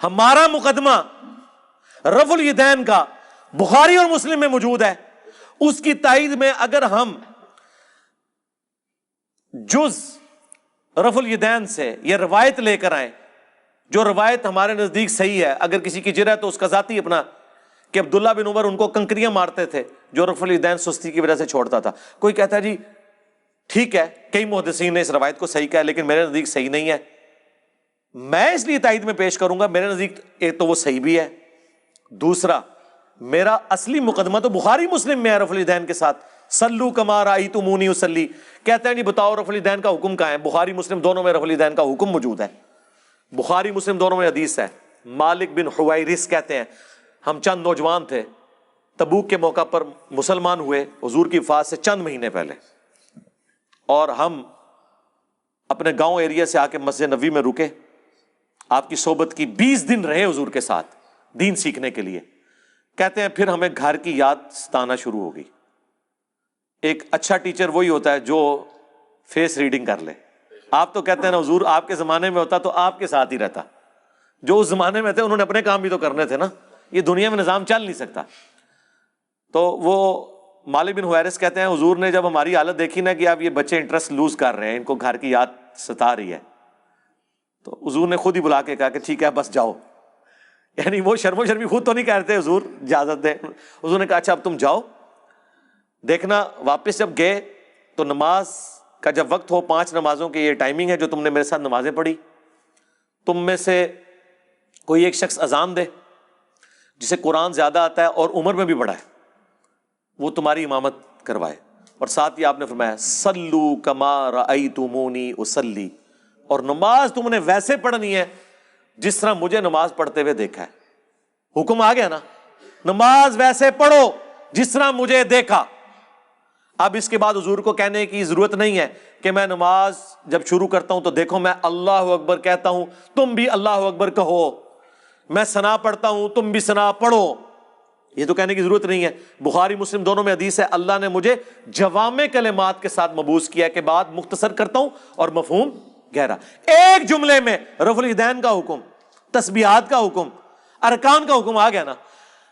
ہمارا مقدمہ رفع الیدین کا بخاری اور مسلم میں موجود ہے، اس کی تائید میں اگر ہم جز رفع الیدین سے یہ روایت لے کر آئیں جو روایت ہمارے نزدیک صحیح ہے، اگر کسی کی جرأت تو اس کا ذاتی اپنا کہ عبداللہ بن عمر ان کو کنکریاں مارتے تھے جو رفع الیدین سستی کی وجہ سے چھوڑتا تھا. کوئی کہتا ہے جی ٹھیک ہے، کئی محدثین نے اس روایت کو صحیح کہا لیکن میرے نزدیک صحیح نہیں ہے، میں اس لیے تائید میں پیش کروں گا. میرے نزدیک ایک تو وہ صحیح بھی ہے، دوسرا میرا اصلی مقدمہ تو بخاری مسلم میں ہے رفع الیدین کے ساتھ. صلو کما رأیتمونی اصلی، کہتے ہیں جی بتاؤ رفع الیدین کا حکم کہاں ہے؟ بخاری مسلم دونوں میں رفع الیدین کا حکم موجود ہے، بخاری مسلم دونوں میں حدیث ہے. مالک بن حویرث کہتے ہیں ہم چند نوجوان تھے، تبوک کے موقع پر مسلمان ہوئے حضور کی وفات سے چند مہینے پہلے، اور ہم اپنے گاؤں ایریا سے آ کے مسجد نبوی میں رکے، آپ کی صحبت کی، 20 دن رہے حضور کے ساتھ دین سیکھنے کے لیے. کہتے ہیں پھر ہمیں گھر کی یاد ستانا شروع ہو گئی. ایک اچھا ٹیچر وہی ہوتا ہے جو فیس ریڈنگ کر لے. آپ تو کہتے ہیں نا حضور آپ کے زمانے میں ہوتا تو آپ کے ساتھ ہی رہتا، جو اس زمانے میں تھے انہوں نے اپنے کام بھی تو کرنے تھے نا، یہ دنیا میں نظام چل نہیں سکتا. تو وہ مالک بن حویرث کہتے ہیں حضور نے جب ہماری حالت دیکھی نا کہ اب یہ بچے انٹرسٹ لوز کر رہے ہیں، ان کو گھر کی یاد ستا رہی ہے، تو حضور نے خود ہی بلا کے کہا کہ ٹھیک ہے بس جاؤ. یعنی وہ شرم و شرمی خود تو نہیں کہہ رہے حضور اجازت دیں، حضور نے کہا اچھا اب تم جاؤ. دیکھنا واپس جب گئے تو نماز کا جب وقت ہو، 5 نمازوں کی یہ ٹائمنگ ہے جو تم نے میرے ساتھ نمازیں پڑھی، تم میں سے کوئی ایک شخص اذان دے جسے قرآن زیادہ آتا ہے اور عمر میں بھی بڑا ہے، وہ تمہاری امامت کروائے. اور ساتھ ہی آپ نے فرمایا صلو کما رأیتمونی اصلی، اور نماز تم نے ویسے پڑھنی ہے جس طرح مجھے نماز پڑھتے ہوئے دیکھا ہے. حکم آ گیا نا، نماز ویسے پڑھو جس طرح مجھے دیکھا. اب اس کے بعد حضور کو کہنے کی ضرورت نہیں ہے کہ میں نماز جب شروع کرتا ہوں تو دیکھو میں اللہ اکبر کہتا ہوں تم بھی اللہ اکبر کہو، میں ثنا پڑھتا ہوں تم بھی ثنا پڑھو، یہ تو کہنے کی ضرورت نہیں ہے. بخاری مسلم دونوں میں حدیث ہے اللہ نے مجھے جوامع کلمات کے ساتھ مبعوث کیا کہ بات مختصر کرتا ہوں اور مفہوم گہرا. ایک جملے میں رفع الیدین کا حکم، تسبیحات کا حکم، ارکان کا حکم آ گیا نا.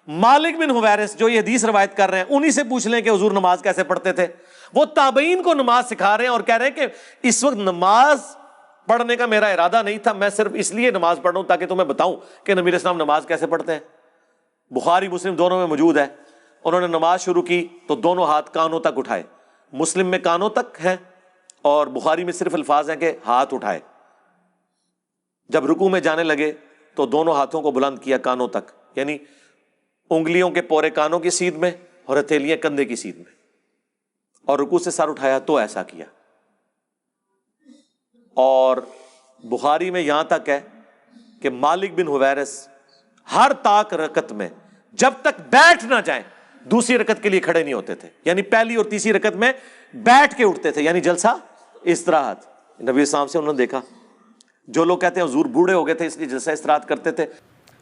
مالک بن حویرث جو یہ حدیث روایت کر رہے ہیں انہی سے پوچھ لیں کہ حضور نماز کیسے پڑھتے تھے. وہ تابعین کو نماز سکھا رہے ہیں اور کہہ رہے ہیں کہ اس وقت نماز پڑھنے کا میرا ارادہ نہیں تھا، میں صرف اس لیے نماز پڑھ رہا ہوں تاکہ تمہیں بتاؤں کہ نبی علیہ السلام نماز کیسے پڑھتے ہیں. بخاری مسلم دونوں میں موجود ہے. انہوں نے نماز شروع کی تو دونوں ہاتھ کانوں تک اٹھائے، مسلم میں کانوں تک ہے اور بخاری میں صرف الفاظ ہیں کہ ہاتھ اٹھائے. جب رکوع میں جانے لگے تو دونوں ہاتھوں کو بلند کیا کانوں تک، یعنی انگلیوں کے پورے کانوں کی سیدھ میں اور ہتھیلیاں کندھے کی سیدھ میں، اور رکوع سے سر اٹھایا تو ایسا کیا. اور بخاری میں یہاں تک ہے کہ مالک بن حویرث ہر طاق رکعت میں جب تک بیٹھ نہ جائیں دوسری رکعت کے لیے کھڑے نہیں ہوتے تھے، یعنی پہلی اور تیسری رکعت میں بیٹھ کے اٹھتے تھے، یعنی جلسہ استراحت. نبی السلام سے انہوں نے دیکھا. جو لوگ کہتے ہیں حضور بوڑھے ہو گئے تھے اس لیے جلسہ استراحت کرتے تھے،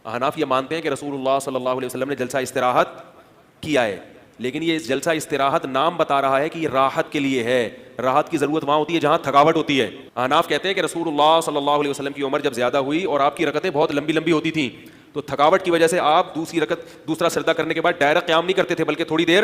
احناف یہ مانتے ہیں کہ رسول اللہ صلی اللہ علیہ وسلم نے جلسہ استراحت کیا ہے، لیکن یہ جلسہ استراحت نام بتا رہا ہے کہ یہ راحت کے لیے ہے. راحت کی ضرورت وہاں ہوتی ہے جہاں تھکاوٹ ہوتی ہے. احناف کہتے ہیں کہ رسول اللہ صلی اللہ علیہ وسلم کی عمر جب زیادہ ہوئی اور آپ کی رکعتیں بہت لمبی لمبی ہوتی تھیں تو تھکاوٹ کی وجہ سے آپ دوسرا سجدہ کرنے کے بعد ڈائریکٹ قیام نہیں کرتے تھے بلکہ تھوڑی دیر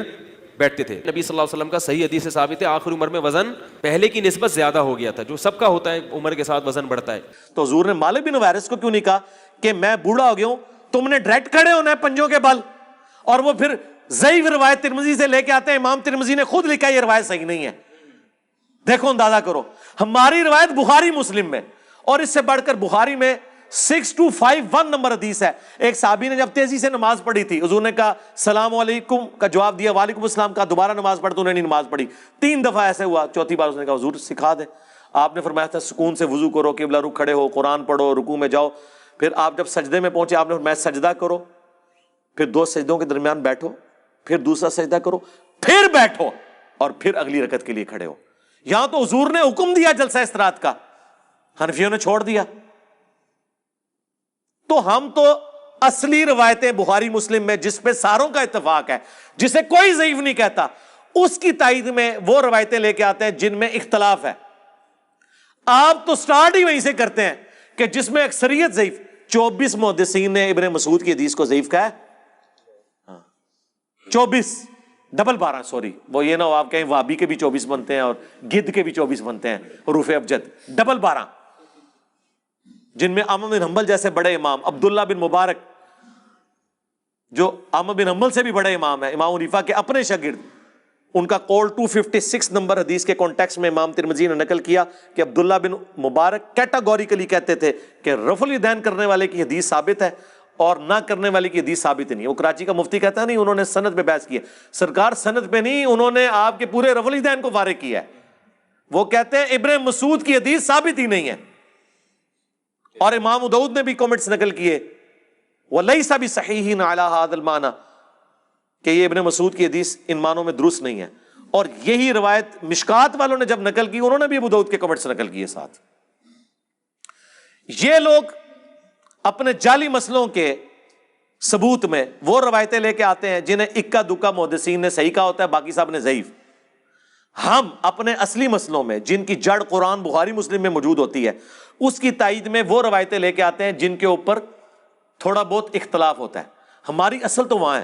بیٹھتے تھے. نبی صلی اللہ علیہ وسلم کا صحیح حدیث سے ثابت ہے آخر عمر میں وزن پہلے کی نسبت زیادہ ہو گیا تھا، جو سب کا ہوتا ہے عمر کے ساتھ وزن بڑھتا ہے. تو حضور نے مالک بن حویرث کو کیوں نہیں کہا کہ میں بوڑھا ہو گیا ہوں، تم نے ڈائریکٹ کھڑے ہونا ہے پنجوں کے بل؟ اور وہ پھر ضعیف روایت ترمذی سے لے کے آتے ہیں، امام ترمذی نے خود لکھا یہ روایت صحیح نہیں ہے. دیکھو اندازہ کرو، ہماری روایت بخاری مسلم میں، اور اس سے بڑھ کر بخاری میں 6251 نمبر حدیث ہے. ایک صحابی نے جب تیزی سے نماز پڑھی تھی، حضور نے کہا السلام علیکم کا جواب دیا، وعلیکم السلام کا، دوبارہ نماز پڑھ تو انہوں نے نماز پڑھی 3 دفعہ ایسے ہوا. چوتھی بار اس نے کہا حضور سکھا دیں. آپ نے فرمایا تھا سکون سے وضو کرو، قبلہ رخ کھڑے ہو، قرآن پڑھو، رکوع میں جاؤ. پھر آپ جب سجدے میں پہنچے آپ نے فرمایا سجدہ کرو، پھر 2 سجدوں کے درمیان بیٹھو، پھر دوسرا سجدہ کرو، پھر بیٹھو، اور پھر اگلی رکعت کے لیے کھڑے ہو. یہاں تو حضور نے حکم دیا جلسہ استراحت کا، حنفیوں نے چھوڑ دیا. تو ہم تو اصلی روایتیں بخاری مسلم میں جس پہ ساروں کا اتفاق ہے، جسے کوئی ضعیف نہیں کہتا، اس کی تائید میں وہ روایتیں لے کے آتے ہیں جن میں اختلاف ہے. آپ تو سٹارٹ ہی وہیں سے کرتے ہیں کہ جس میں اکثریت ضعیف. 24 محدثین نے ابن مسعود کی حدیث کو ضعیف کہا ہے، 24 ڈبل 12، سوری وہ یہ نہ ہو آپ کہیں وابی کے بھی 24 بنتے ہیں اور گد کے بھی 24 بنتے ہیں، حروف ابجد، ڈبل 12، جن میں احمد بن حنبل جیسے بڑے امام، عبداللہ بن مبارک جو احمد بن حنبل سے بھی بڑے امام ہیں، امام حنیفہ کے اپنے شاگرد، ان کا قول 256 نمبر حدیث کے کانٹیکسٹ میں امام ترمذی نے نقل کیا کہ عبداللہ بن مبارک کیٹاگوریکلی کہتے تھے کہ رفع الیدین کرنے والے کی حدیث ثابت ہے اور نہ کرنے والے کی حدیث ثابت نہیں ہے۔ وہ کراچی کا مفتی کہتا ہے نہیں، انہوں نے سند پہ بحث کی ہے، سرکار سند پہ نہیں، انہوں نے آپ کے پورے رفع الیدین کو فارغ کیا ہے۔ وہ کہتے ہیں ابن مسعود کی حدیث ثابت ہی نہیں ہے، اور امام ابو داؤد نے بھی کمنٹس نقل کیے وَلَيْسَ بِصَحِيحٍ عَلَى هَذَا الْمَعْنَى کہ یہ ابن مسعود کی حدیث ان معنوں میں درست نہیں ہے۔ اور یہی روایت مشکات والوں نے جب نقل کی، انہوں نے بھی ابو داؤد کے کمنٹس نقل کیے ساتھ۔ یہ لوگ اپنے جعلی مسئلوں کے ثبوت میں وہ روایتیں لے کے آتے ہیں جنہیں اکا دکا محدثین نے صحیح کہا ہوتا ہے، باقی صاحب نے ضعیف۔ ہم اپنے اصلی مسئلوں میں جن کی جڑ قرآن بخاری مسلم میں موجود ہوتی ہے، اس کی تائید میں وہ روایتیں لے کے آتے ہیں جن کے اوپر تھوڑا بہت اختلاف ہوتا ہے۔ ہماری اصل تو وہاں ہے،